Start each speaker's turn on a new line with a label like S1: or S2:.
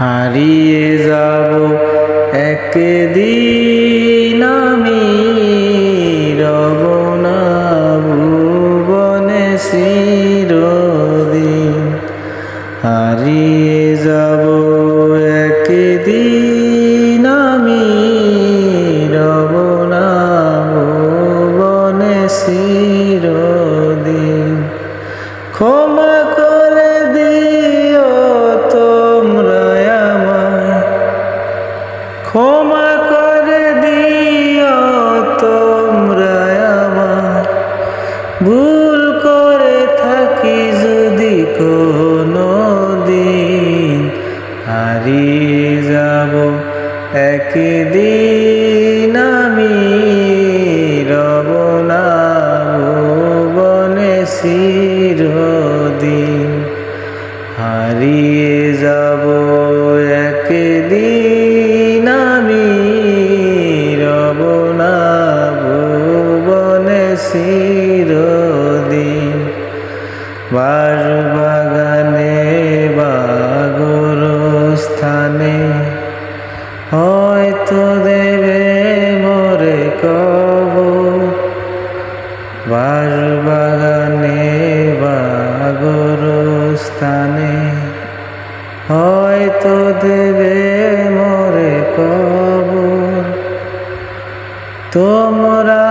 S1: হারিয়ে যাব একদিন আমি, রব না ভুবনে চিরদিন। হারিয়ে যাব একদিন আমি, রব না ভুবনে চিরদিন। ক্ষমা করে দিও তোমরা আমায়, ক্ষমা করে দিও তোমরা আমায়, ভুল করে থাকি যদি কোনো দিন। হারিয়ে যাব একদিন আমি, রব না ভুবনে চিরদিন। হারিয়ে যাব একদিন আমি, রব না ভুবনে চিরদিন। বাগানে বা গোরস্থানে হয়তো দেবে মোরে কবর। বাগানে বা গোরস্থানে হয়তো দেবে মোরে কবর। তোমরা